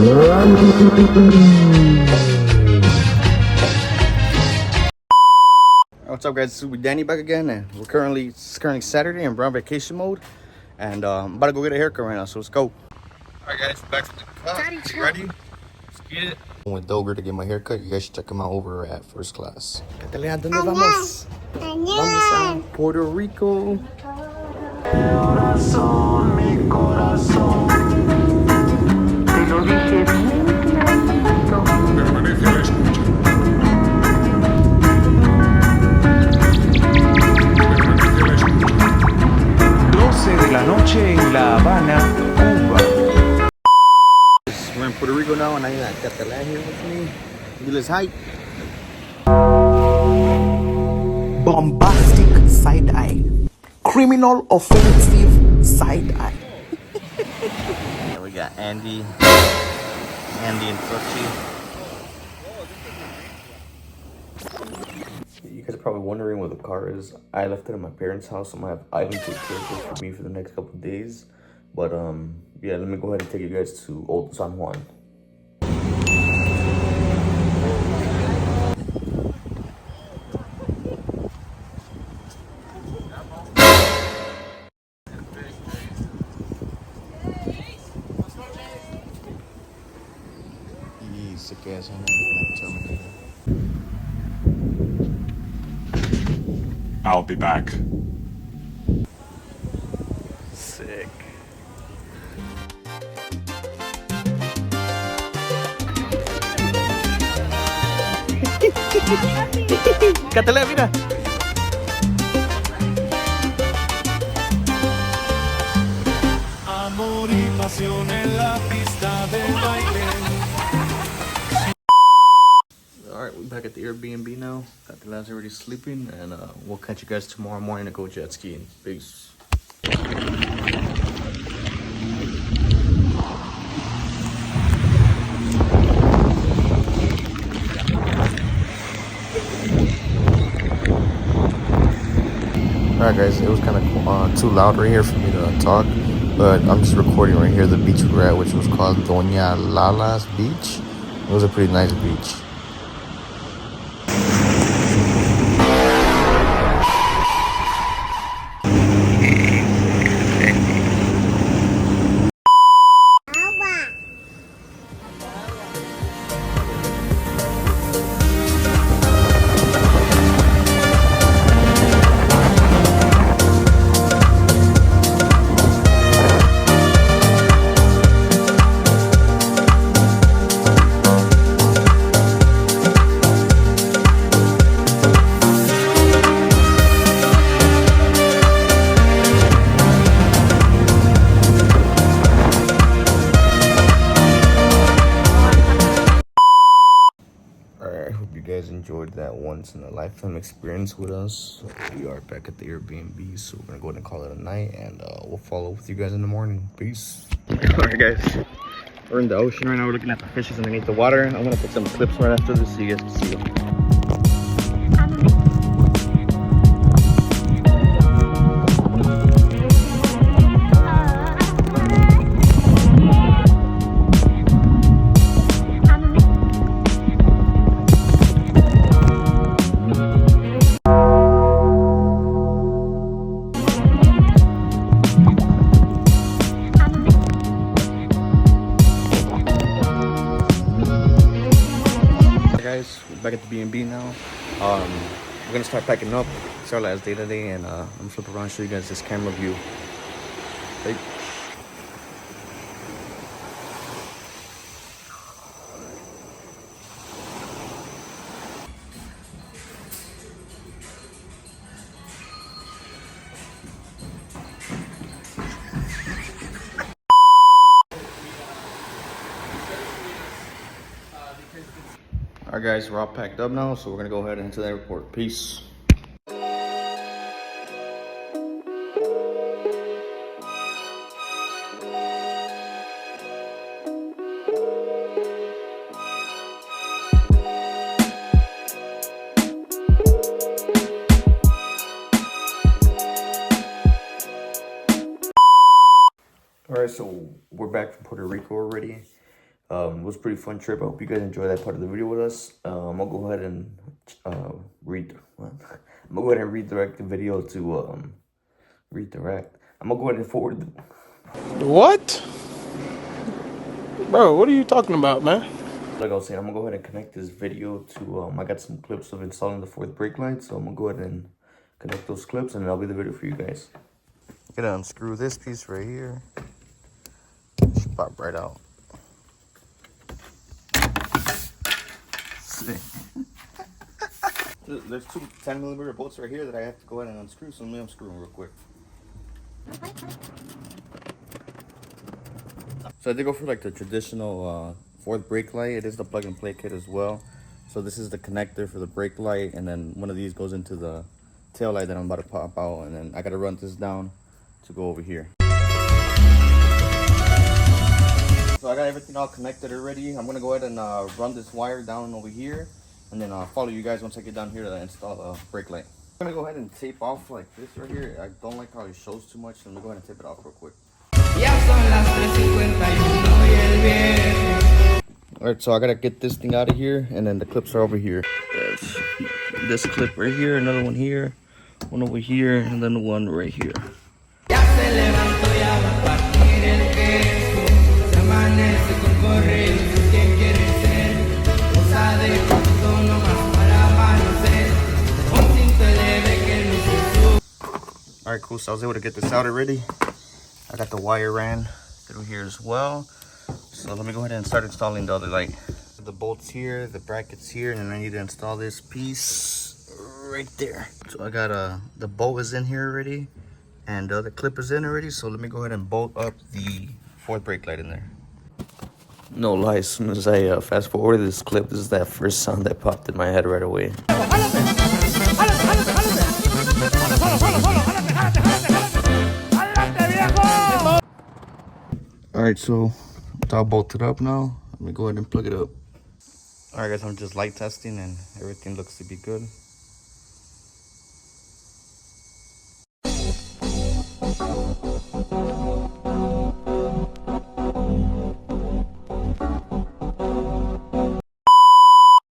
What's up, guys? This is Danny back again, and it's currently Saturday, and we're on vacation mode, and I'm about to go get a haircut right now. So let's go. All right, guys, back to the car. You ready? Let's get it. I'm with Doger to get my haircut. You guys should check him out over at First Class. ¿Dónde vamos? Vamos a Puerto Rico. Mi corazón. Te lo dije bien clarito. Permanece a la escucha. 12 de la noche en La Habana, Cuba. We're in Puerto Rico now, and I got the lad here with me. Give us hype. Bombastic side eye. Criminal offensive side eye. Yeah, we got Andy and Sochi. You guys are probably wondering where the car is. I left it at my parents' house. I'm gonna have Ivan take care of it for me for the next couple of days. But yeah, let me go ahead and take you guys to Old San Juan. Sick ass Terminator. I'll be back. Sick. Cátale, mira. Amor y pasión en la pista del baile. Alright, we're back at the Airbnb now. Got the lads already sleeping, and we'll catch you guys tomorrow morning to go jet skiing. Peace. Alright guys, it was kind of too loud right here for me to talk, but I'm just recording right here the beach we were at, which was called Doña Lala's Beach. It was a pretty nice beach. Enjoyed that once in a lifetime experience with us. So we are back at the Airbnb, so we're gonna go ahead and call it a night, and we'll follow with you guys in the morning. Peace. All right, guys, we're in the ocean right now. We're looking at the fishes underneath the water. I'm gonna put some clips right after this so you guys can see them. Back at the B&B now. We're gonna start packing up. It's our last day today, and I'm gonna flip around and show you guys this camera view. Hey. Alright guys, we're all packed up now, so we're gonna go ahead and head to the airport. Peace. Alright, so we're back from Puerto Rico already. It was a pretty fun trip. I hope you guys enjoyed that part of the video with us. I'm gonna go ahead and redirect the video to redirect. I'm gonna go ahead and forward. What? Bro, what are you talking about, man? Like I was saying, I'm gonna go ahead and connect this video to I got some clips of installing the fourth brake light, so I'm gonna go ahead and connect those clips, and that'll be the video for you guys. Gonna unscrew this piece right here. Should pop right out. See. There's two 10mm bolts right here that I have to go ahead and unscrew, so let me unscrew them real quick. So I did go for like the traditional fourth brake light. It is the plug and play kit as well. So this is the connector for the brake light, and then one of these goes into the tail light that I'm about to pop out, and then I gotta run this down to go over here. So I got everything all connected already. I'm gonna go ahead and run this wire down over here, and then I'll follow you guys once I get down here to install the brake light. I'm gonna go ahead and tape off like this right here. I don't like how it shows too much, so let me go ahead and tape it off real quick. Alright, so I gotta get this thing out of here, and then the clips are over here. There's this clip right here, another one here, one over here, and then one right here. Alright, cool, so I was able to get this out already. I got the wire ran through here as well. So let me go ahead and start installing the other light. The bolts here, the brackets here, and then I need to install this piece right there. So I got the bolt is in here already, and the other clip is in already. So let me go ahead and bolt up the fourth brake light in there. No lie, as soon as I fast forwarded this clip, this is that first sound that popped in my head right away. Alright, so it's all bolted up now. Let me go ahead and plug it up. Alright guys, I'm just light testing and everything looks to be good.